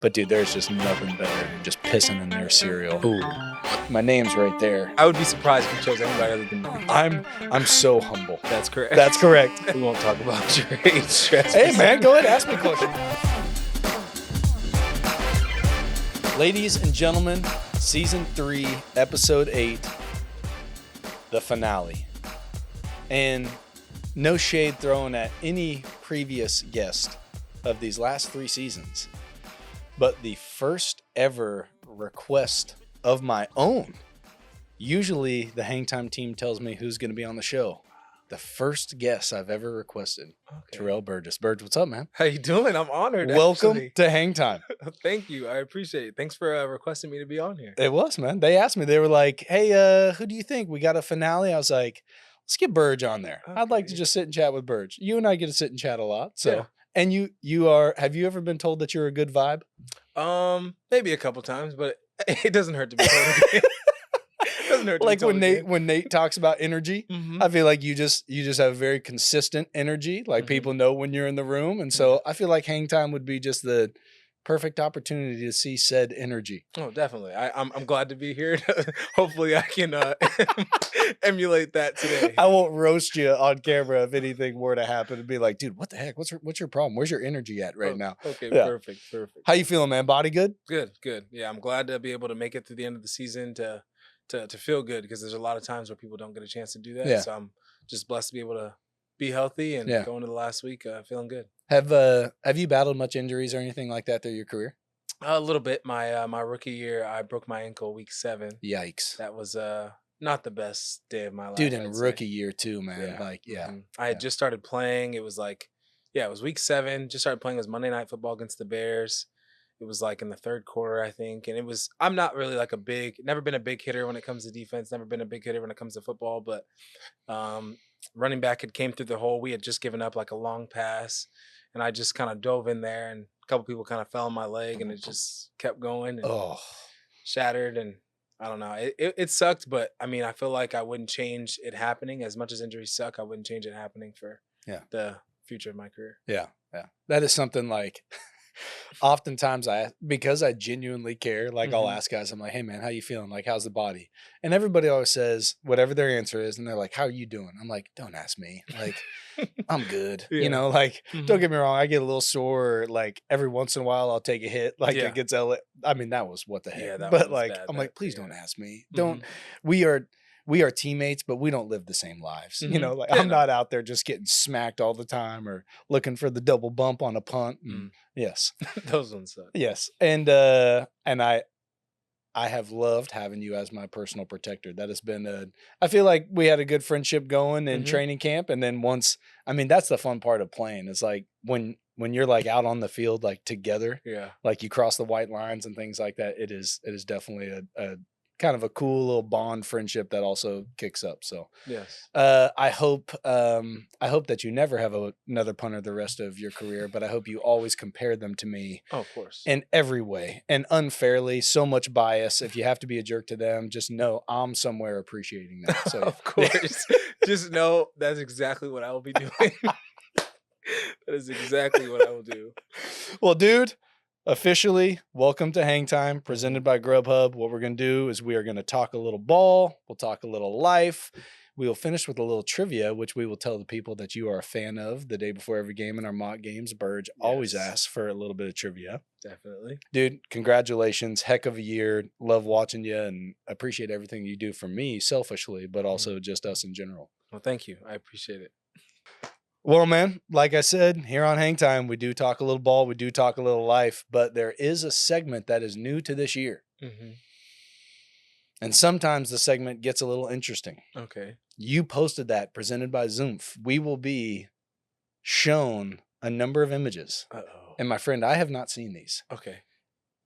But dude, there's just nothing better than just pissing in their cereal. Ooh. My name's right there. I would be surprised if you chose anybody other than me. I'm so humble. That's correct. That's correct. We won't talk about your age stress. Hey man, go ahead, ask me a question. Ladies and gentlemen, season 3, episode 8, the finale. And no shade thrown at any previous guest of these last 3 seasons, but the first ever request of my own. Usually the Hang Time team tells me who's going to be on the show. The first guest I've ever requested, Terrell Burgess. Burge, what's up, man? How you doing? I'm honored. Welcome actually. to Hang Time. Thank you. I appreciate it. Thanks for requesting me to be on here. It was, man. They asked me. They were like, hey, who do you think? We got a finale. I was like, let's get Burge on there. Okay. I'd like to just sit and chat with Burge. You and I get to sit and chat a lot. So, Yeah. And you are, have you ever been told that you're a good vibe? Maybe a couple times, but it doesn't hurt to be told again. Doesn't hurt to Like be told when Nate talks about energy, again. I feel like you just have very consistent energy. Like people know when you're in the room. And so I feel like Hang Time would be just the perfect opportunity to see said energy. Oh, definitely. I'm glad to be here. Hopefully I can emulate that today. I won't roast you on camera if anything were to happen and be like, dude, what the heck? What's your problem? Where's your energy at right now? Okay, Yeah. perfect. How you feeling, man? Body good? Good. Yeah, I'm glad to be able to make it through the end of the season to feel good, because there's a lot of times where people don't get a chance to do that. Yeah. So I'm just blessed to be able to be healthy and Yeah. go into the last week feeling good. Have you battled much injuries or anything like that through your career? A little bit. My rookie year, I broke my ankle week 7. Yikes. That was not the best day of my life. Dude, in I'd say. rookie year too, man. Yeah. Like, yeah. Mhm. I had just started playing. It was like, it was week 7. Just started playing. It was Monday Night Football against the Bears. It was like in the 3rd quarter, I think. And I'm not really like never been a big hitter when it comes to defense, never been a big hitter when it comes to football, but running back had came through the hole. We had just given up like a long pass, and I just kind of dove in there, and a couple people kind of fell on my leg, and it just kept going and shattered. And I don't know. It sucked, but I mean, I feel like I wouldn't change it happening. As much as injuries suck, I wouldn't change it happening for the future of my career. Yeah. That is something like oftentimes because I genuinely care, like I'll ask guys, I'm like, hey man, how you feeling? Like, how's the body? And everybody always says whatever their answer is, and they're like, how are you doing? I'm like, don't ask me. Like, I'm good. Yeah. You know, like, don't get me wrong, I get a little sore, like every once in a while I'll take a hit, like it gets I mean, that was what the heck. Yeah, that but was like bad. I'm like, please don't ask me. Don't we are teammates, but we don't live the same lives. You know, like I'm not out there just getting smacked all the time or looking for the double bump on a punt. Yes. Those ones suck. Yes. And I have loved having you as my personal protector. That has been I feel like we had a good friendship going in training camp. And then that's the fun part of playing. It's like when you're like out on the field, like together, like you cross the white lines and things like that. It is definitely a kind of a cool little bond friendship that also kicks up. So yes, I hope that you never have another punter the rest of your career, but I hope you always compare them to me. Oh, of course, in every way and unfairly. So much bias. If you have to be a jerk to them, just know I'm somewhere appreciating that. So of course, just know that's exactly what I will be doing. That is exactly what I will do. Well, dude, officially, welcome to Hang Time, presented by Grubhub. What we're going to do is we are going to talk a little ball. We'll talk a little life. We will finish with a little trivia, which we will tell the people that you are a fan of the day before every game in our mock games. Burge always asks for a little bit of trivia. Definitely. Dude, congratulations. Heck of a year. Love watching you and appreciate everything you do for me selfishly, but also just us in general. Well, thank you. I appreciate it. Well, man, like I said, here on Hang Time, we do talk a little ball, we do talk a little life, but there is a segment that is new to this year. And sometimes the segment gets a little interesting. Okay. You posted that, presented by Zoomph. We will be shown a number of images. Uh-oh. And my friend, I have not seen these. Okay.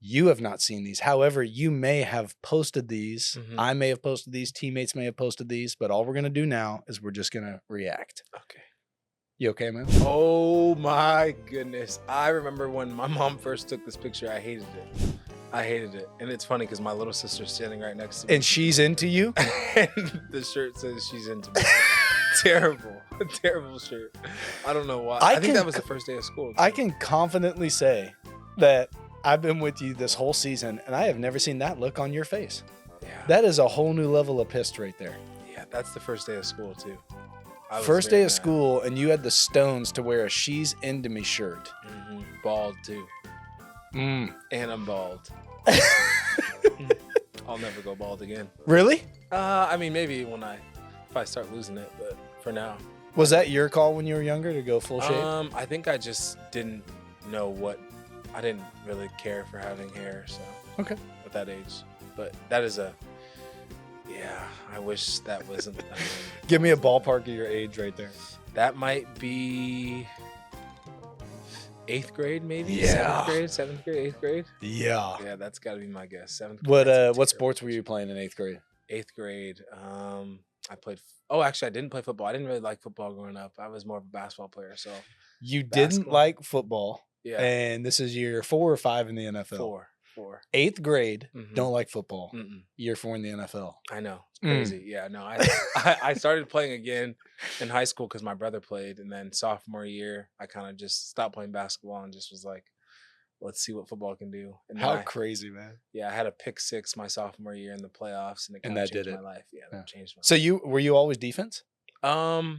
You have not seen these. However, you may have posted these. I may have posted these. Teammates may have posted these. But all we're going to do now is we're just going to react. Okay. You okay, man? Oh my goodness. I remember when my mom first took this picture, I hated it. And it's funny because my little sister's standing right next to me. And she's into you? And the shirt says she's into me. Terrible shirt. I don't know why. I think that was the first day of school. I can confidently say that I've been with you this whole season, and I have never seen that look on your face. Yeah. That is a whole new level of pissed right there. Yeah, that's the first day of school too. I was First very day of mad. school, and you had the stones to wear a She's Into Me shirt. Bald too. Mm. And I'm bald. I'll never go bald again. Really? I mean, maybe if I start losing it, but for now. Was that your call when you were younger to go full shave? I think I just didn't know I didn't really care for having hair, so. Okay. At that age. But that is I wish that wasn't. Give me a ballpark of your age right there. That might be 8th grade, maybe. Yeah. 7th grade, 8th grade. Yeah. Yeah, that's got to be my guess. 7th grade. What sports were you playing in 8th grade? 8th grade. I played. Oh, actually, I didn't play football. I didn't really like football growing up. I was more of a basketball player. So You didn't like football. Yeah. And this is year 4 or 5 in the NFL. 4. 8th grade, Mhm. don't like football. Mm-mm. Year 4 in the NFL. I know. It's crazy. Yeah, no. I started playing again in high school because my brother played. And then sophomore year, I kind of just stopped playing basketball and just was like, let's see what football can do. And then How crazy, man. Yeah, I had a pick 6 my sophomore year in the playoffs, and it kind And of that changed did my it. life. Yeah, that changed my So were you always defense? life.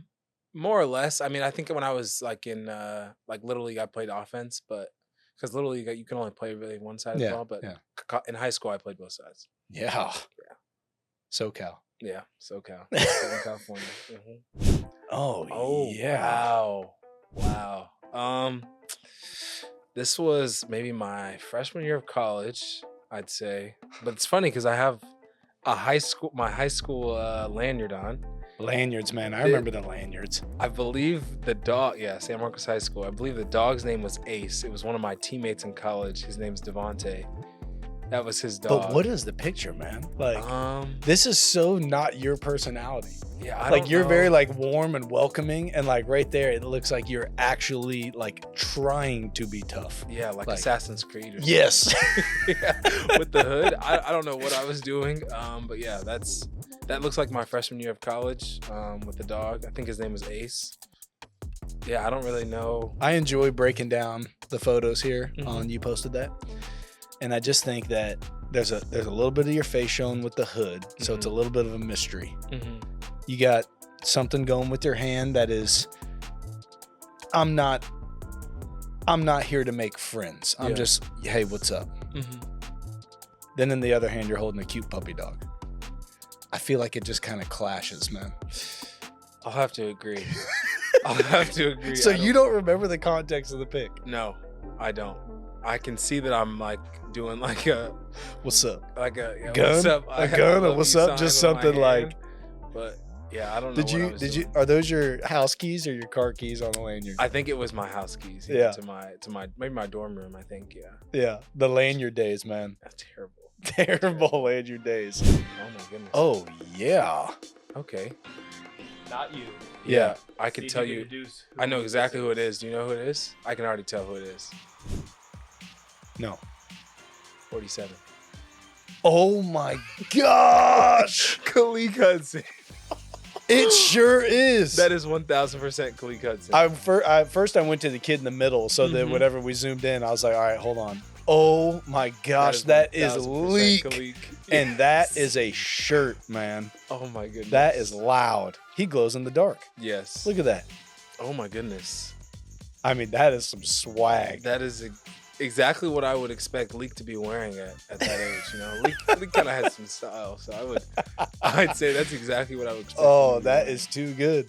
More or less. I mean, I think when I was like in Little League, I played offense, but because Little League, you can only play really one side of the ball. But in high school, I played both sides. Yeah. Yeah. SoCal. Yeah, SoCal, Southern California. Mm-hmm. Oh, yeah. Wow. This was maybe my freshman year of college, I'd say. But it's funny because I have my high school lanyard on. Lanyards, man. I remember the lanyards. I believe San Marcos High School. I believe the dog's name was Ace. It was one of my teammates in college. His name's Devontae. That was his dog. But what is the picture, man? Like, this is so not your personality. Yeah, you're very like warm and welcoming, and like right there, it looks like you're actually like trying to be tough. Yeah, like Assassin's Creed. Or yes. Yeah, with the hood. I don't know what I was doing, but yeah, that looks like my freshman year of college with the dog. I think his name was Ace. Yeah, I don't really know. I enjoy breaking down the photos here Mhm. on You Posted That. And I just think that there's a little bit of your face shown with the hood, so it's a little bit of a mystery. Mm-hmm. You got something going with your hand that is, I'm not here to make friends. I'm just, hey, what's up? Mm-hmm. Then in the other hand, you're holding a cute puppy dog. I feel like it just kind of clashes, man. I'll have to agree. So you don't remember the context of the pic? No, I don't. I can see that I'm like doing like a what's up? Like a gun? What's up? A gun or what's up? Just something like. But yeah, I don't know. Did you? Are those your house keys or your car keys on the lanyard? I think it was my house keys. Yeah. To my maybe my dorm room. I think. Yeah. Yeah. The lanyard days, man. That's terrible. Terrible lanyard days. Oh my goodness. Oh yeah. Okay. Not you. Yeah, I can See, tell you you. can deduce who I know this exactly who it is. is. Do you know who it is? I can already tell who it is. No. 47. Oh my gosh. Khalid Hudson. It sure is. That is 1,000% Khalid Hudson. First I went to the kid in the middle, so that Mhm. whenever we zoomed in, I was like, all right, hold on. Oh my gosh, that is 1,000% leak. Khalid. And that Yes. is a shirt, man. Oh my goodness. That is loud. He glows in the dark. Yes. Look at that. Oh my goodness. I mean, that is some swag. That is exactly what I would expect Leak to be wearing at that age. You know, Leak kind of has some style, so I'd say that's exactly what I would expect. Oh, that is too good.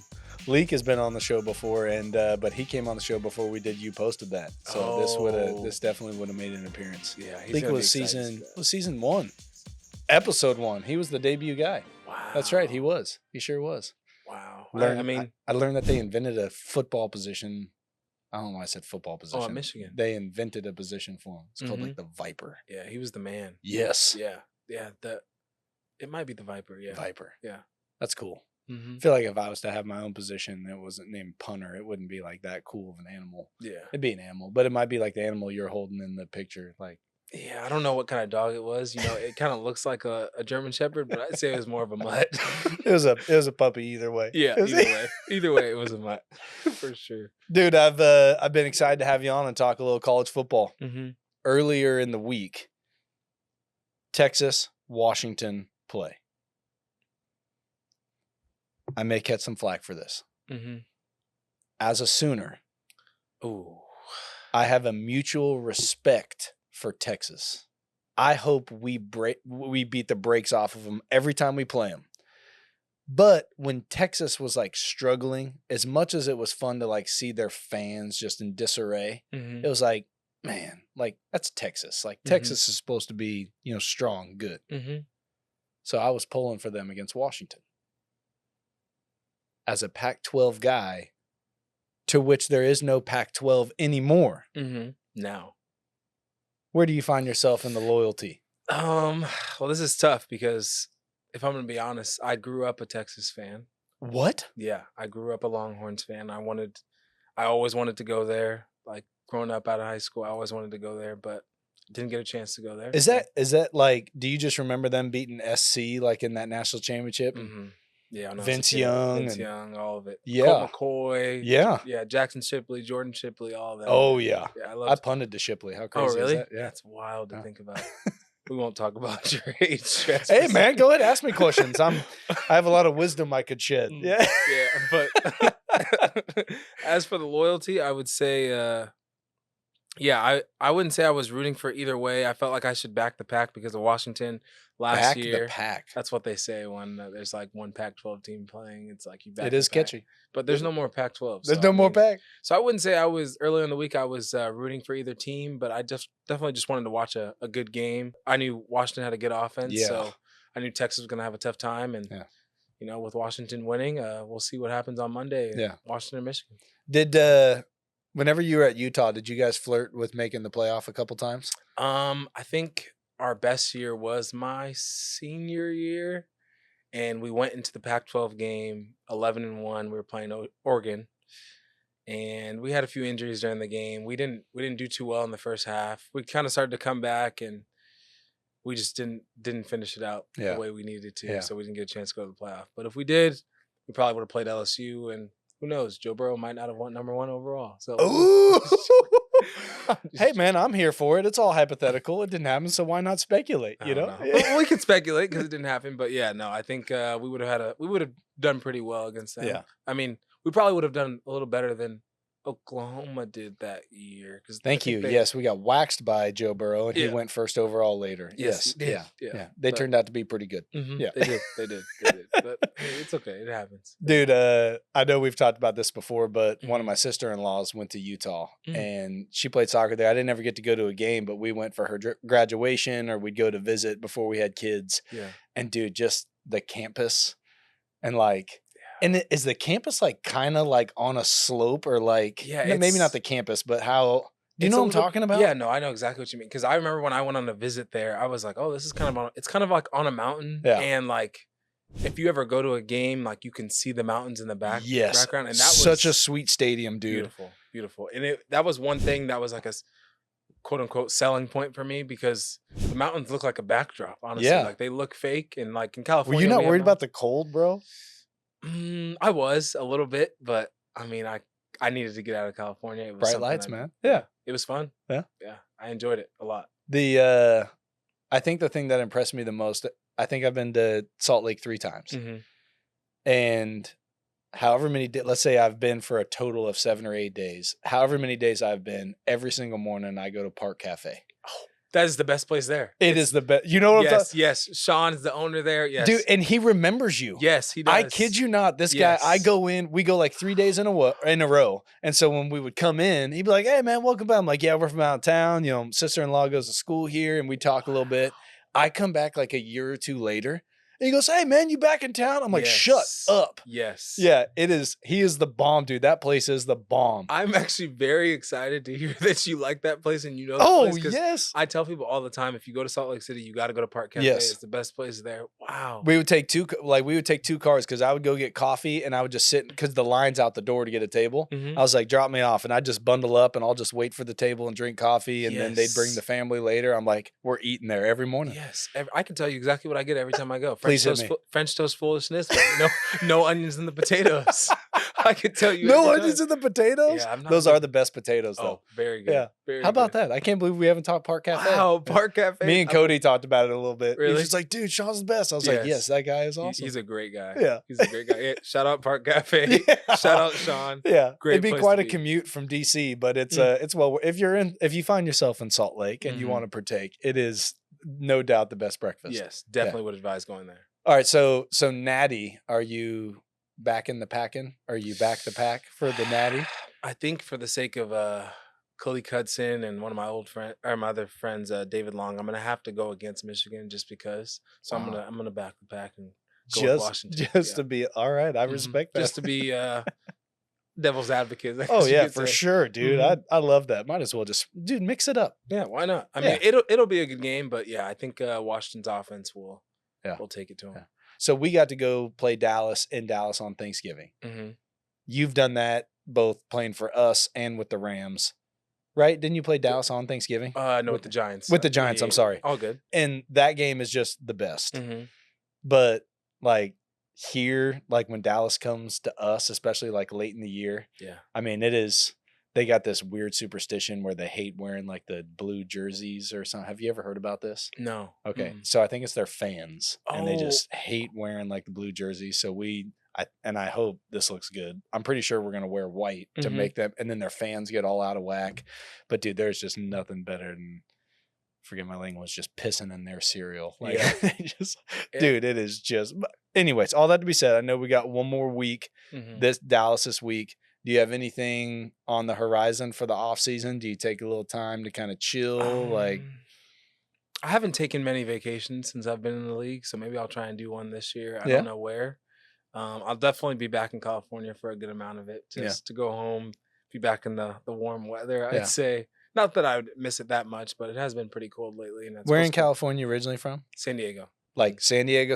Leak has been on the show before, and but he came on the show before we did. You Posted That, so this definitely would have made an appearance. Yeah, he's Leak gonna be was excited season 1, episode 1. He was the debut guy. Wow. That's right, he was. He sure was. Wow. I learned that they invented a football position. I don't know why I said football position. at Michigan. They invented a position for him. It's called Mhm. like the Viper. Yeah, he was the man. Yes. Yeah. It might be the Viper. Yeah. Viper. Yeah. That's cool. Mm-hmm. I feel like if I was to have my own position that wasn't named punter, it wouldn't be like that cool of an animal. Yeah. It'd be an animal, but it might be like the animal you're holding in the picture. Like, Yeah, I don't know what kind of dog it was. You know, it kind of looks like a German Shepherd, but I'd say it was more of a mutt. it was a puppy either way. Yeah, It was- either way, it was a mutt for sure. Dude, I've been excited to have you on and talk a little college football. Mm-hmm. earlier in the week, Texas, Washington play. I may catch some flack for this. Mm-hmm. As a Sooner, Ooh. I have a mutual respect for Texas. I hope we beat the brakes off of them every time we play them. But when Texas was like struggling, as much as it was fun to like see their fans just in disarray, it was like, man, like that's Texas. Like Texas is supposed to be, strong, good. So I was pulling for them against Washington. As a Pac-12 guy, to which there is no Pac-12 anymore. Now, where do you find yourself in the loyalty? Well, this is tough because if I'm going to be honest, I grew up a Texas fan. What? Yeah, I grew up a Longhorns fan. I always wanted to go there. Like growing up out of high school, I always wanted to go there, but didn't get a chance to go there. Is that like, do you just remember them beating SC like in that national championship? Yeah, Vince Young, all of it. Yeah, Colt McCoy. Yeah, Jackson Shipley, Jordan Shipley, all of that. Oh yeah, I punted to Shipley. How crazy really? is that? Yeah, that's wild to think about. We won't talk about your age. Hey man, go ahead, ask me questions. I have a lot of wisdom I could shed. Yeah, but as for the loyalty, I would say. I wouldn't say I was rooting for either way. I felt like I should back the Pac because of Washington last year. Back the Pac. That's what they say when there's like one Pac-12 team playing. It's like you back. It is catchy, but there's no more Pac-12. There's no more Pac. So I wouldn't say I was earlier in the week. I was rooting for either team, but I definitely just wanted to watch a good game. I knew Washington had a good offense, so I knew Texas was going to have a tough time, and with Washington winning, we'll see what happens on Monday. Washington and Michigan. Whenever you were at Utah, did you guys flirt with making the playoff a couple times? I think our best year was my senior year, and we went into the Pac-12 game 11-1. We were playing Oregon, and we had a few injuries during the game. We didn't do too well in the first half. We kind of started to come back, and we just didn't finish it out the way we needed to. So we didn't get a chance to go to the playoff. But if we did, we probably would have played LSU, and who knows? Joe Burrow might not have won number 1 overall. So, hey man, I'm here for it. It's all hypothetical. It didn't happen, so why not speculate? You know? Well, we could speculate because it didn't happen. But I think we would have done pretty well against them. Yeah, I mean, we probably would have done a little better than Oklahoma did that year. Thank you. Yes, we got waxed by Joe Burrow, and he went first overall later. Yes. Yeah. They turned out to be pretty good. Yeah, they did. But hey, it's okay. It happens. Dude, I know we've talked about this before, but one of my sister-in-laws went to Utah, and she played soccer there. I didn't ever get to go to a game, but we went for her graduation, or we'd go to visit before we had kids. Yeah. And dude, just the campus, and like. And is the campus like kind of like on a slope, or like maybe not the campus, but how do you know what I'm talking about? Yeah, no, I know exactly what you mean. Because I remember when I went on a visit there, I was like, oh, this is kind of like on a mountain. Yeah. And like if you ever go to a game, like you can see the mountains in the background. And that was such a sweet stadium, dude. Beautiful. And that was one thing that was like a quote unquote selling point for me, because the mountains look like a backdrop, honestly. Yeah. Like they look fake. And like in California. Were you not worried about the cold, bro? I was a little bit, but I mean, I needed to get out of California. It was bright lights, man. Yeah, it was fun. Yeah, I enjoyed it a lot. I think the thing that impressed me the most, I think I've been to Salt Lake 3 times, and however many let's say I've been for a total of 7 or 8 days. However many days I've been, every single morning I go to Park Cafe. Oh, that is the best place there. It is the best. You know what I'm talking? Yes. Sean is the owner there. Yes. Dude, and he remembers you. Yes, he does. I kid you not. This guy, we go like 3 days in a row. And so when we would come in, he'd be like, hey man, welcome back. I'm like, yeah, we're from out of town. Sister-in-law goes to school here, and we talk a little bit. I come back like a year or 2 later. And he goes, hey, man, you back in town? I'm like, shut up. Yes. Yeah, it is. He is the bomb, dude. That place is the bomb. I'm actually very excited to hear that you like that place and you know that place. Oh, yes. I tell people all the time, if you go to Salt Lake City, you got to go to Park Cafe. Yes. It's the best place there. Wow. We would take 2 cars, because I would go get coffee, and I would just sit, because the line's out the door to get a table. I was like, drop me off, and I'd just bundle up, and I'll just wait for the table and drink coffee, and then they'd bring the family later. I'm like, we're eating there every morning. Yes. I can tell you exactly what I get every time I go. Please hit me. French toast foolishness, but no onions in the potatoes. I could tell you. No every onions time. in the potatoes? Yeah, I'm not. Those are the best potatoes, though. Oh, very good. Yeah. Very How about good. that? I can't believe we haven't talked Park Cafe. Wow, Park Cafe. Me and Cody talked about it a little bit. He was Really? just like, dude, Sean's the best. I was like, yes, that guy is awesome. He's a great guy. Yeah. He's a great guy. Yeah, shout out Park Cafe. Yeah. Shout out Sean. Yeah. Great It'd be place quite to a be. commute from DC, but it's well, if you find yourself in Salt Lake and you want to partake, it is no doubt the best breakfast. Yes, definitely would advise going there. All right, so Natty, are you back in the packing? Are you back the pack for the Natty? I think for the sake of Cully Cudson and one of my my other friends, David Long, I'm gonna have to go against Michigan just because. So I'm gonna back the pack and go with Washington. Just to be all right. I respect that. Just to be devil's advocate. Oh yeah, for sure, dude. I love that. Might as well just mix it up. Yeah, why not? I mean, it'll be a good game, but yeah, I think Washington's offense will take it to them. Yeah. So we got to go play Dallas in Dallas on Thanksgiving. Mm-hmm. You've done that both playing for us and with the Rams, right? Didn't you play Dallas on Thanksgiving? No, with the Giants. With the Giants, I'm sorry. All good. And that game is just the best. Mm-hmm. But like here, like when Dallas comes to us, especially like late in the year, I mean, they got this weird superstition where they hate wearing like the blue jerseys or something. Have you ever heard about this? No. Okay. So I think it's their fans and they just hate wearing like the blue jerseys. So I hope this looks good. I'm pretty sure we're going to wear white to make them, and then their fans get all out of whack. But dude, there's just nothing better than, forget my language, just pissing in their cereal. Like, dude, it is just, anyways, all that to be said, I know we got one more week, Dallas this week. Do you have anything on the horizon for the off season? Do you take a little time to kind of chill? I haven't taken many vacations since I've been in the league, so maybe I'll try and do one this year. I don't know where. I'll definitely be back in California for a good amount of it, just to go home, be back in the warm weather. I'd say, not that I would miss it that much, but it has been pretty cold lately. And where in California originally from? San Diego. Like San Diego,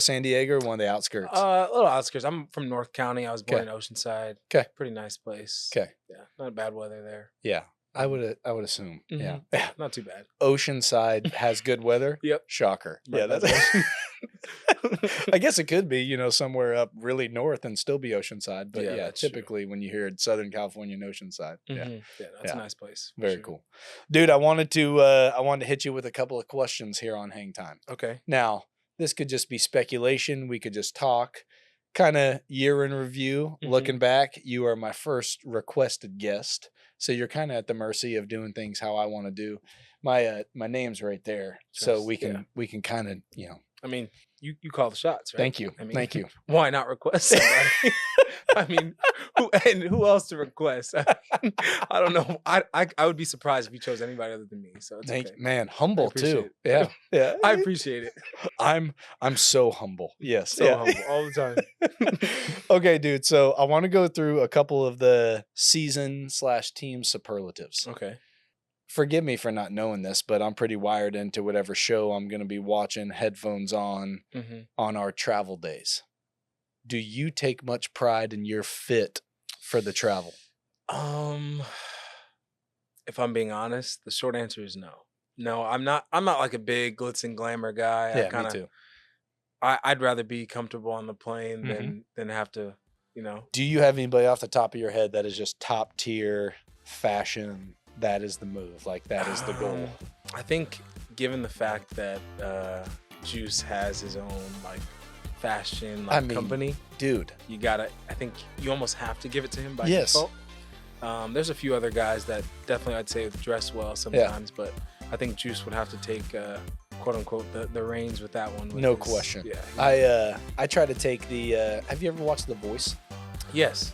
or one of the outskirts? A little outskirts. I'm from North County. I was born in Oceanside. Okay. Pretty nice place. Okay. Yeah. Not bad weather there. Yeah. I would assume. Yeah. Not too bad. Oceanside has good weather. Yep. Shocker. Yeah. That's I guess it could be, somewhere up really north and still be Oceanside. But typically when you hear Southern California and Oceanside. Yeah, that's a nice place. Very cool. Dude, I wanted to hit you with a couple of questions here on Hang Time. Okay. Now, this could just be speculation. We could just talk. Kind of year in review. Looking back, you are my first requested guest. So you're kind of at the mercy of doing things how I want to do. My name's right there. So we can kind of, I mean, you call the shots, right? Thank you. I mean, Thank you. Why not request somebody? I mean, who else to request? I don't know. I would be surprised if you chose anybody other than me. So it's okay. Man, humble too. Yeah. I appreciate it. I'm so humble. Yes. So humble all the time. Okay, dude. So I want to go through a couple of the season/team superlatives. Okay. Forgive me for not knowing this, but I'm pretty wired into whatever show I'm going to be watching, headphones on our travel days. Do you take much pride in your fit for the travel? If I'm being honest, the short answer is no. No, I'm not like a big glitz and glamour guy. Yeah, me too. I'd rather be comfortable on the plane than have to, Do you have anybody off the top of your head that is just top tier fashion? That is the move. Like, that is the goal. I think given the fact that Juice has his own fashion company, dude, I think you almost have to give it to him by default. There's a few other guys that definitely I'd say dress well sometimes, but I think Juice would have to take quote unquote the reins with that one. No question. Yeah. I try to take the have you ever watched The Voice? Yes.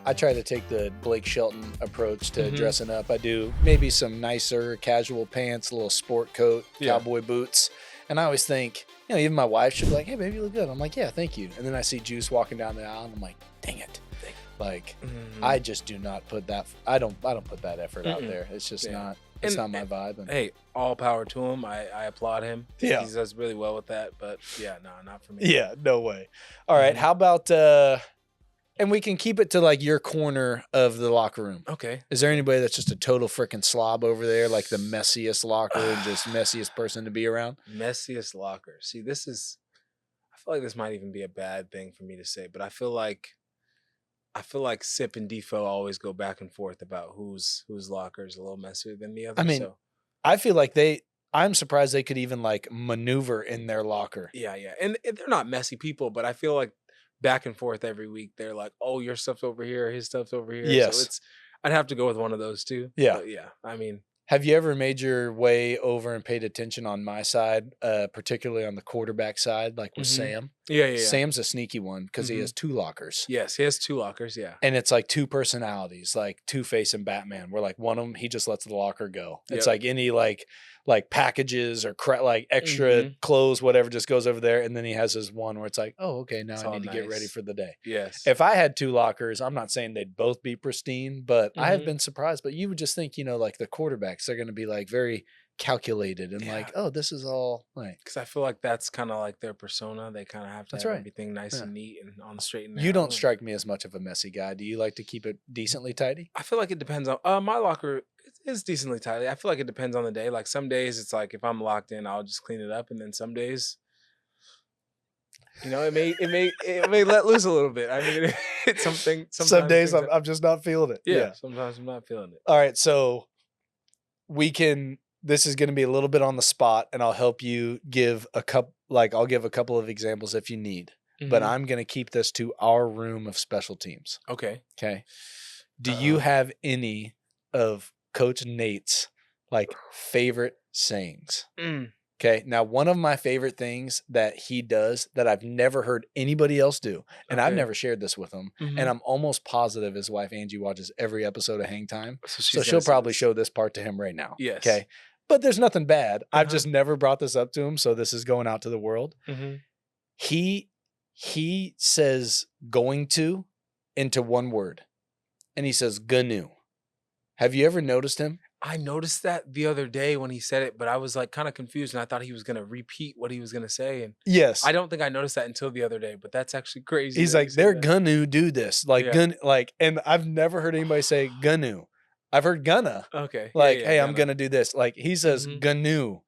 I try to take the Blake Shelton approach to dressing up. I do maybe some nicer casual pants, a little sport coat, cowboy boots. And I always think, even my wife should be like, hey, baby, you look good. I'm like, yeah, thank you. And then I see Juice walking down the aisle and I'm like, dang it. Like, I just do not put that, I don't put that effort out there. It's just not, it's not my vibe. And hey, all power to him. I applaud him. Yeah. He does really well with that, but no, not for me. Yeah, no way. All right. How about, and we can keep it to your corner of the locker room. Okay. Is there anybody that's just a total freaking slob over there? Like the messiest locker and just messiest person to be around? Messiest locker. See, I feel like this might even be a bad thing for me to say, but I feel like I feel like Sip and Defo always go back and forth about whose locker is a little messier than the I other. mean, So I feel like I'm surprised they could even like maneuver in their locker. yeah, and they're not messy people, but I feel like back and forth every week they're like, oh, your stuff's over here, his stuff's over here. So Yes. I'd have to go with one of those two. Yeah. But yeah, I mean, Have you ever made your way over and paid attention on my side, particularly on the quarterback side, like with mhm. Sam? Yeah. Sam's a sneaky one because he Mhm. has 2 lockers. Yes, he has 2 lockers. Yeah. And it's like 2 personalities, like Two-Face and Batman, where like one of them, he just lets the locker go. It's Yep. like any like packages or like extra Mhm. clothes, whatever, just goes over there. And then he has his one where it's like, oh, okay, now It's I all need to get ready nice. for the day. Yes. If I had 2 lockers, I'm not saying they'd both be pristine, but I have Mhm. been surprised. But you would just think, like the quarterbacks, they're going to be like very calculated and Yeah. like, oh, this is all like, Because I feel like that's kind of like their persona. They kind of have to that's have right. everything nice Yeah. and neat and on the straight and You don't narrow. strike me as much of a messy guy. Do you like to keep it decently tidy? I feel like it depends on my locker is decently tidy. I feel like it depends on the day. Like some days it's like if I'm locked in, I'll just clean it up, and then some days, it may let loose a little bit. I mean, it's something. Some Sometimes days things I'm just not feeling it. yeah. Yeah. Sometimes I'm not feeling it. All right. So this is going to be a little bit on the spot and I'll help you give I'll give a couple of examples if you need, but Mhm. I'm going to keep this to our room of special teams. Okay. Okay. Do you have any of Coach Nate's like favorite sayings? Mm. Okay. Now, one of my favorite things that he does that I've never heard anybody else do, and I've Okay. never shared this with him, Mhm. and I'm almost positive his wife Angie watches every episode of Hang Time. So So she's she'll gonna say probably this. show this part to him right now. Yes. Okay. But there's nothing bad. I've Uh-huh. just never brought this up to him. So this is going out to the world. Mhm. He says going to into one word, and he says gnu. Have you ever noticed him? I noticed that the other day when he said it, but I was like kind of confused and I thought he was gonna repeat what he was gonna say. And Yes. I don't think I noticed that until the other day, but that's actually crazy. He's that you like, said they're that. gonna do this. Like, Yeah. and I've never heard anybody say gonna. I've heard gonna. Okay. Like, yeah, hey, I'm gonna. gonna do this. Like he says Mhm. gnu.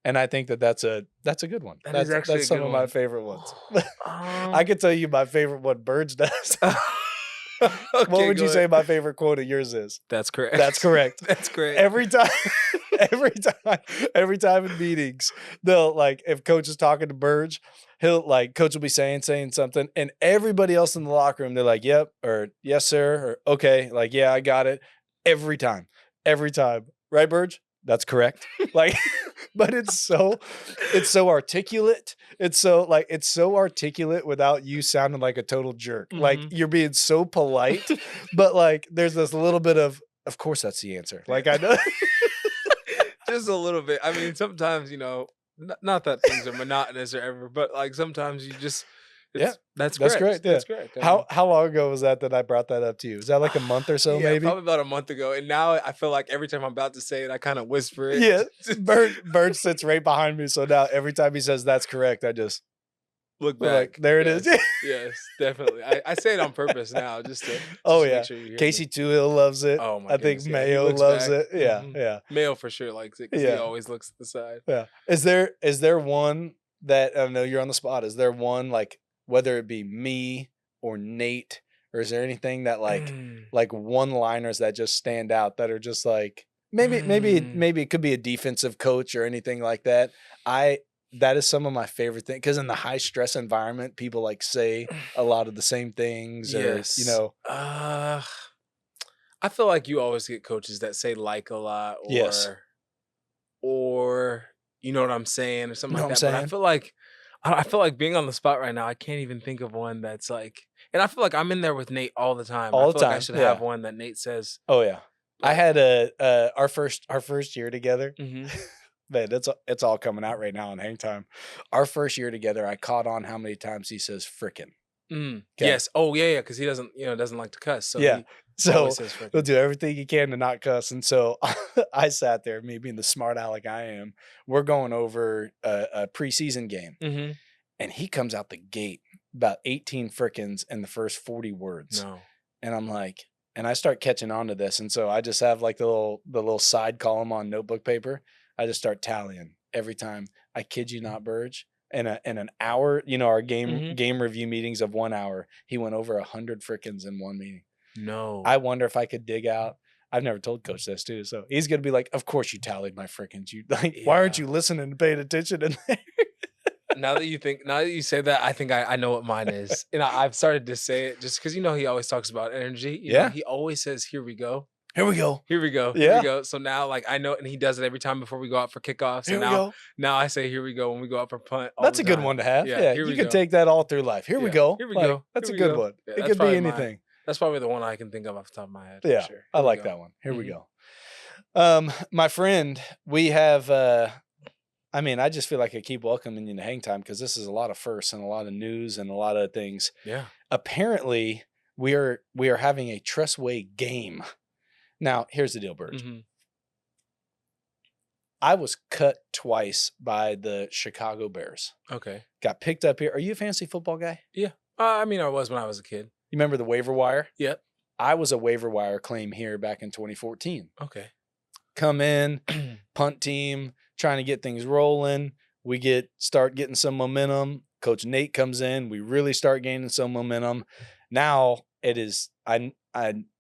And I think that's a good one. That is actually That's a some good of my one. favorite ones. Um, I could tell you my favorite one Burge does. okay, What would go you say ahead. my favorite quote of yours is? That's correct. That's correct. That's correct. Every time, every time in meetings, they'll like if coach is talking to Burge, he'll like coach will be saying something, and everybody else in the locker room, they're like, "Yep," or "Yes, sir," or "Okay," like, "Yeah, I got it." Every time, right, Burge? That's correct. Like, but it's so articulate. It's so articulate without you sounding like a total jerk. Like Mhm. you're being so polite, but like there's this little bit of course that's the answer. Like I know. Just a little bit. I mean, sometimes not that things are monotonous or ever, but like sometimes you just Yeah, that's that's correct. correct. Yeah. That's correct. I mean, How long ago was that I brought that up to you? Was that like a month or so, yeah, maybe? probably about a month ago, and now I feel like every time I'm about to say it, I kind of whisper it. Yeah. Bird sits right behind me, so now every time he says that's correct, I just Look we're back. like, there it is. Yes, yes, definitely. I say it on purpose now, just to Oh make yeah. sure you hear Casey me. Toohill loves it. Oh my I think goodness, yeah, he Mayo looks loves back. it. Yeah, Mhm. yeah, Mayo for sure likes it because he yeah, always looks at the side. yeah. Is there one that I know you're on the spot? Is there one like whether it be me or Nate, or is there anything that Mm, like one liners that just stand out that are just like mm. maybe it could be a defensive coach or anything like that. That is some of my favorite things because in the high stress environment, people like say a lot of the same things or Yes. I feel like you always get coaches that say like a lot yes. or you know what I'm saying or something You know like what I'm that. But saying? I feel like being on the spot right now, I can't even think of one that's like and I feel like I'm in there with Nate all the time. I All the feel like I time. should Yeah. have one that Nate says Oh yeah. I like had our first year together. mhm. Man, it's all coming out right now in hang time. Our first year together, I caught on how many times he says frickin'. Okay. Yes. Oh yeah, because he doesn't like to cuss. So Yeah. he So always says he'll frickin'. do everything he can to not cuss. And so I sat there, me being the smart aleck I am. We're going over a preseason game, Mm-hmm. and he comes out the gate about 18 frickins in the first 40 words. No. And I'm like, and I start catching on to this. And so I just have like the little side column on notebook paper. I just start tallying every time. I kid you not, Burge. in an hour. You know, our Mhm. game review meetings of 1 hour. He went over 100 frickins in one meeting. No. I wonder if I could dig out. I've never told Coach this too, so he's gonna be like, "Of course you tallied my frickins. You like, why aren't Yeah. you listening and paying attention?" In there? Now that you say that, I think I know what mine is. And I've started to say it just because he always talks about energy. Yeah. He always says, "Here we go. Here we go. Here we go. Here we Yeah. go." So now, like, I know, and he does it every time before we go out for kickoffs. Here And we go. now I say, "Here we go" when we go out for punt. All That's the a good time. one to have. Yeah, Yeah, here you we can go. take that all through life. Here we Yeah, go. here we Like, go. That's Here a we good go. one. Yeah, It that's could be probably anything. That's probably the one I can think of off the top of my head. For Yeah, sure. I Here we like go. that one. Here we Mhm. go. My friend, we have. I mean, I just feel like I keep welcoming you to Hang Time because this is a lot of firsts and a lot of news and a lot of things. Yeah. Apparently, we are having a Trustway game. Now, here's the deal, Burge. Mhm. I was cut twice by the Chicago Bears. Okay. Got picked up here. Are you a fantasy football guy? Yeah. I mean, I was when I was a kid. You remember the waiver wire? Yep. I was a waiver wire claim here back in 2014. Okay. Come in, punt team, trying to get things rolling. We start getting some momentum. Coach Nate comes in. We really start gaining some momentum. Now it is, I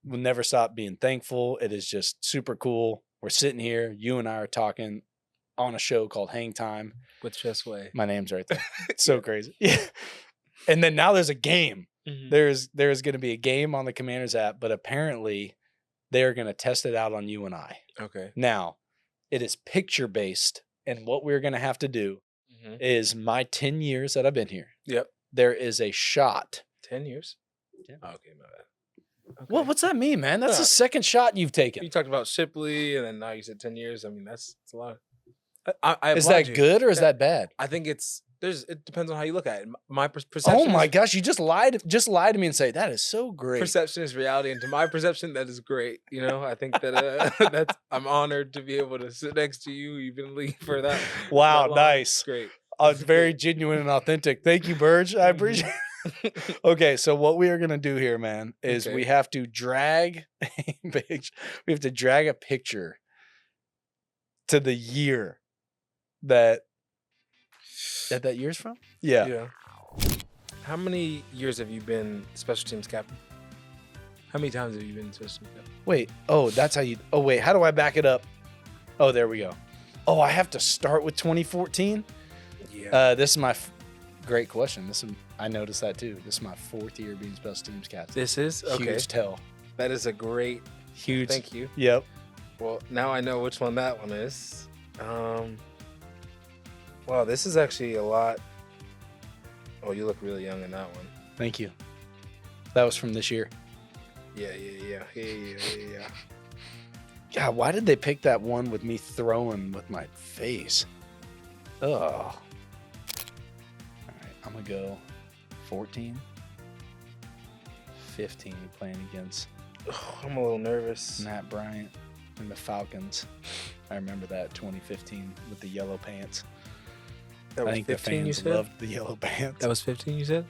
will never stop being thankful. It is just super cool. We're sitting here. You and I are talking on a show called Hang Time. With Trustway. My name's right there. It's so crazy. Yeah. And then now there's a game. Mhm. There's going to be a game on the Commanders app, but apparently they're going to test it out on you and I. Okay. Now, it is picture based, and what we're going to have to do Mhm. is my 10 years that I've been here. Yep. There is a shot. 10 years? Yeah. Okay, my bad. Okay. What's that mean, man? That's Yeah. the second shot you've taken. You talked about Shipley, and then now you said 10 years. I mean, that's a lot. I Is applaud that you. good or is that bad? I think it depends on how you look at it. My perception. Oh my gosh, you just lied to me and say that is so great. Perception is reality, and to my perception, that is great. I think that I'm honored to be able to sit next to you. You've been in the league for that. Wow, that long. nice. Great. It's very genuine and authentic. Thank you, Burge. I appreciate it. Okay, so what we are gonna do here, man, is Okay. we have to drag a picture to the year that year's from. Yeah. How many years have you been special teams captain? How many times have you been special teams captain? Wait. Oh, that's how you. Oh, wait. How do I back it up? Oh, there we go. Oh, I have to start with 2014. Yeah. This is my great question. I noticed that too. This is my 4th year being special teams captain. This is okay. Huge tell. That is a great. Huge. Thank you. Yep. Well, now I know which one that one is. Wow, this is actually a lot. Oh, you look really young in that one. Thank you. That was from this year. Yeah. God, why did they pick that one with me throwing with my face? Oh. All right, I'm going to go 14, 15 playing against Oh, I'm a little nervous. Matt Bryant and the Falcons. I remember that 2015 with the yellow pants. That I was think the 15, you fans said? loved the yellow pants. That was 15, you said?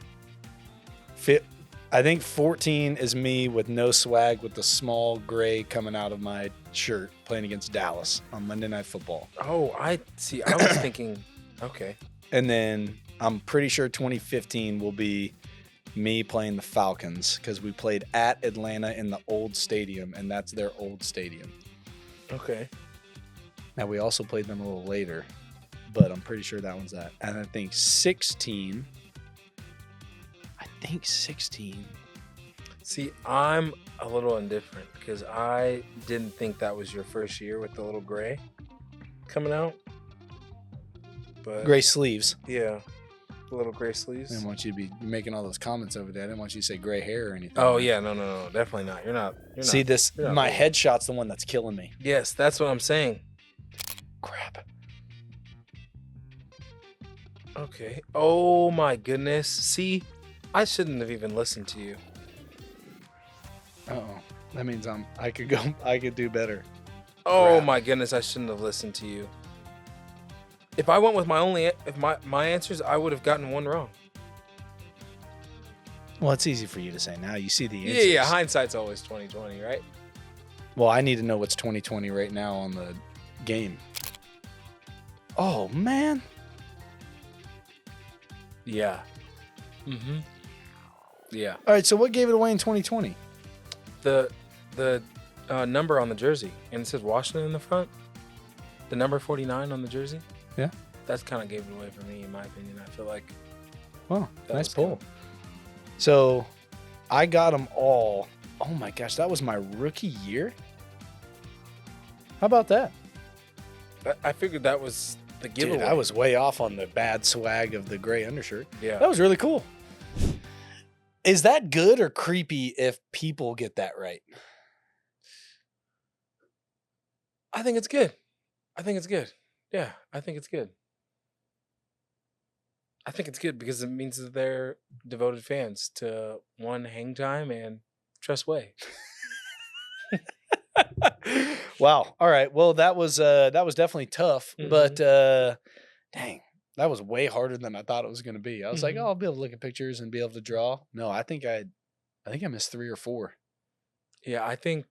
I think 14 is me with no swag with the small gray coming out of my shirt playing against Dallas on Monday Night Football. Oh, I see. I was thinking, okay. And then I'm pretty sure 2015 will be me playing the Falcons because we played at Atlanta in the old stadium, and that's their old stadium. Okay. Now, we also played them a little later, but I'm pretty sure that one's that. And I think 16. See, I'm a little indifferent because I didn't think that was your first year with the little gray coming out. But Gray sleeves. yeah, the little gray I sleeves. didn't want you to be making all those comments over there. I didn't want you to say gray hair or anything. Oh yeah, no, definitely not. You're not. See, you're not my old. headshot's the one that's killing me. Yes, that's what I'm saying. Crap. Okay. Oh my goodness. See, I shouldn't have even listened to you. Uh-oh. That means I could do better. Oh Crap. my goodness, I shouldn't have listened to you. If I went with my answers, I would have gotten one wrong. Well, it's easy for you to say now. You see the answers. Yeah. Hindsight's always 20/20, right? Well, I need to know what's 2020 right now on the game. Oh, man. Yeah. Yeah. All right, so what gave it away in 2020? The number on the jersey, and it says Washington in the front. The number 49 on the jersey. Yeah. That's kind of gave it away for me, in my opinion. I feel like. Wow, That nice was pull. good. So I got them all. Oh my gosh, that was my rookie year? How about that? I figured that was the giveaway. Dude, I was way off on the bad swag of the gray undershirt. Yeah. That was really cool. Is that good or creepy if people get that right? I think it's good. I think it's good. Yeah, I think it's good. I think it's good because it means that they're devoted fans to one, Hang Time, and Trust Way. Wow. All right. Well, that was definitely tough, but dang, that was way harder than I thought it was going to be. I was like, oh, I'll be able to look at pictures and be able to draw. No, I think I missed 3 or 4. Yeah, I think.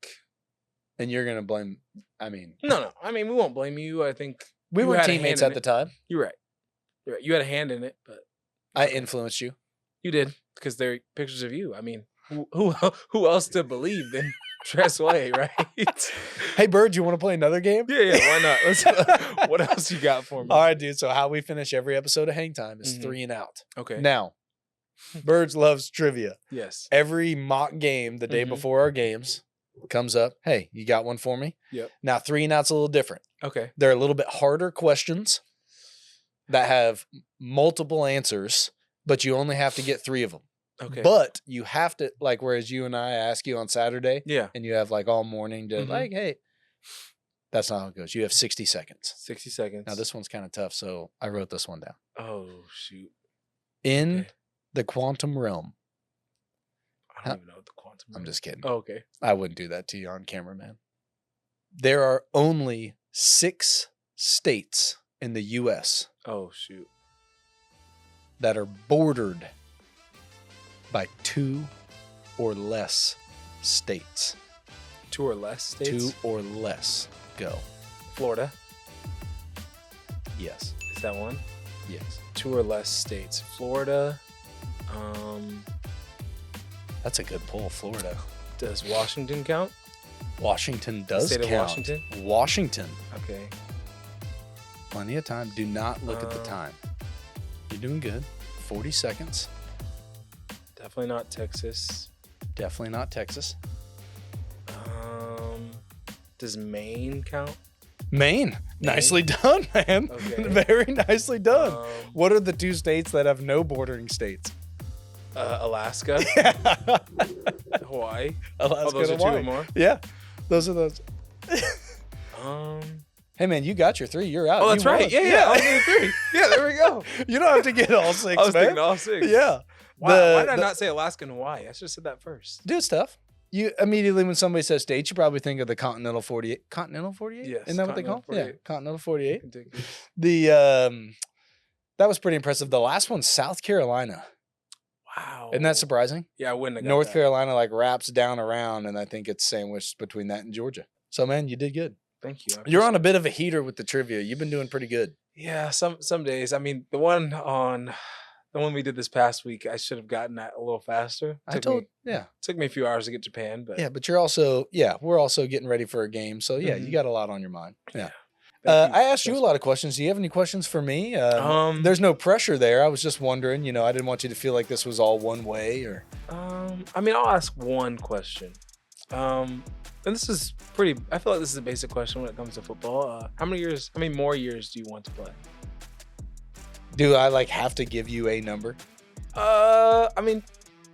And you're going to blame. I mean, No. I mean, we won't blame you. I think we you were had a teammates hand at in the it. time. You're right. You're right. You had a hand in it, but I influenced you. you did because they're pictures of you. I mean, who else to believe than Tress Way, right? Hey, Bird, you want to play another game? Yeah. Why not? Let's, what else you got for me? All right, dude. So how we finish every episode of Hang Time is 3 and out. Okay. Now, Birds loves trivia. Yes. Every mock game the day before our games comes up. Hey, you got one for me? Yep. Now, 3 and out's a little different. Okay. They're a little bit harder questions that have multiple answers, but you only have to get 3 of them. Okay. But you have to, like, whereas you and I ask you on Saturday, Yeah. and you have like all morning to like, hey, that's not how it goes. You have 60 seconds. 60 seconds. Now, this one's kind of tough, so I wrote this one down. Oh, shoot. In Okay. the quantum realm. I don't even know what the quantum I'm is. just kidding. Oh, okay. I wouldn't do that to you on camera, man. There are only 6 states in the U.S. Oh, shoot. that are bordered by 2 or less states. 2 or less states? 2 or less. Go. Florida. Yes. Is that one? Yes. 2 or less states. Florida. That's a good pull, Florida. Does Washington count? Washington does State of count. Washington? Washington. Okay. Plenty of time. Do not look at the time. You're doing good. 40 seconds. Definitely not Texas. Definitely not Texas. Does Maine count? Maine. Nicely done, man. Okay. Very nicely done. Um, What are the 2 states that have no bordering states? Alaska. Hawaii. Alaska Oh, those are and 2 Hawaii. or more? Yeah, those are those. Hey, man, you got your 3. You're out. Oh, that's You right. won. Yeah. I was doing 3. Yeah, there we go. You don't have to get all 6, I was man. thinking all 6. Yeah. Why did I not say Alaska and Hawaii? I should have said that first. Do stuff. You immediately, when somebody says states, you probably think of the Continental 48. Continental 48? Yes, Isn't that what they call Continental it? Yeah, Continental 48. Ridiculous. That was pretty impressive. The last one's South Carolina. Wow. Isn't that surprising? Yeah, I wouldn't have got North that. Carolina like wraps down around, and I think it's sandwiched between that and Georgia. So, man, you did good. Thank you. You're on a bit of a heater with the trivia. You've been doing pretty good. Yeah, some days. I mean, the one we did this past week, I should have gotten that a little faster. Took me a few hours to get Japan, but Yeah, but you're also, we're also getting ready for a game. So, yeah, you got a lot on your mind. Yeah. Thank you. I asked you a lot of questions. Do you have any questions for me? There's no pressure there. I was just wondering, I didn't want you to feel like this was all one way or. I mean, I'll ask one question. And this is I feel like this is a basic question when it comes to football. How many more years do you want to play? Do I have to give you a number? I mean,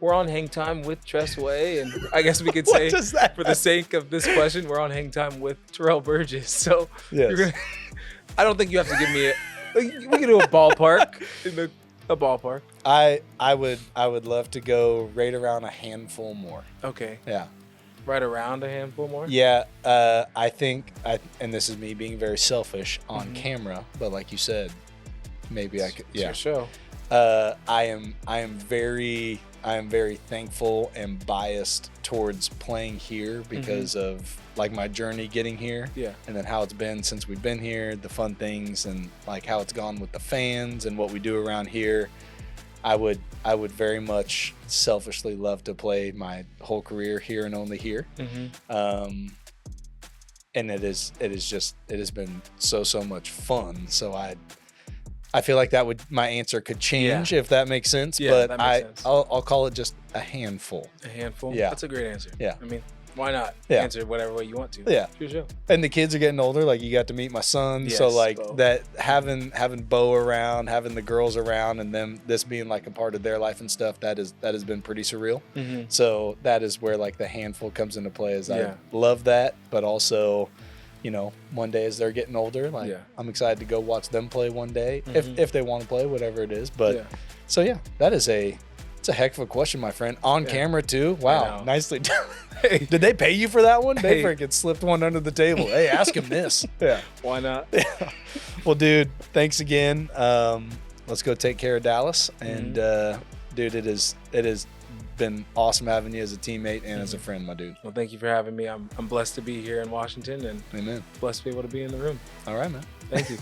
we're on hang time with Tress Way, and I guess we could say, does that for the sake of this question, we're on hang time with Terrell Burgess. So Yes. I don't think you have to give me we can do a ballpark. A ballpark. I would love to go right around a handful more. Okay. Yeah. Right around a handful more? Yeah. I think and this is me being very selfish on camera, but like you said, maybe I could. It's your show. I am very thankful and biased towards playing here because of my journey getting here. Yeah. And then how it's been since we've been here, the fun things and how it's gone with the fans and what we do around here. I would very much selfishly love to play my whole career here and only here. Mm-hmm. And it has been so much fun. So I feel like my answer could change if that makes sense. Yeah, but that makes sense. I'll call it just a handful. A handful? Yeah. That's a great answer. Yeah. I mean, why not answer whatever way you want to? Yeah. Sure, sure. And the kids are getting older. Like, you got to meet my son. Yes, so like Bo. that having Bo around, having the girls around, and then this being like a part of their life and stuff, that has been pretty surreal. Mm-hmm. So that is where like the handful comes into play. Is Yeah. I love that, but also, you know, one day as they're getting older, like I'm excited to go watch them play one day if they want to play, whatever it is. But so yeah, it's a heck of a question, my friend. On camera too. Wow, nicely done. Hey, did they pay you for that one? They freaking slipped one under the table. Hey, ask him this. Yeah, why not? Well, dude, thanks again. Let's go take care of Dallas. And dude, it has been awesome having you as a teammate and as a friend, my dude. Well, thank you for having me. I'm blessed to be here in Washington and Amen. blessed to be able to be in the room. All right, man. Thank you.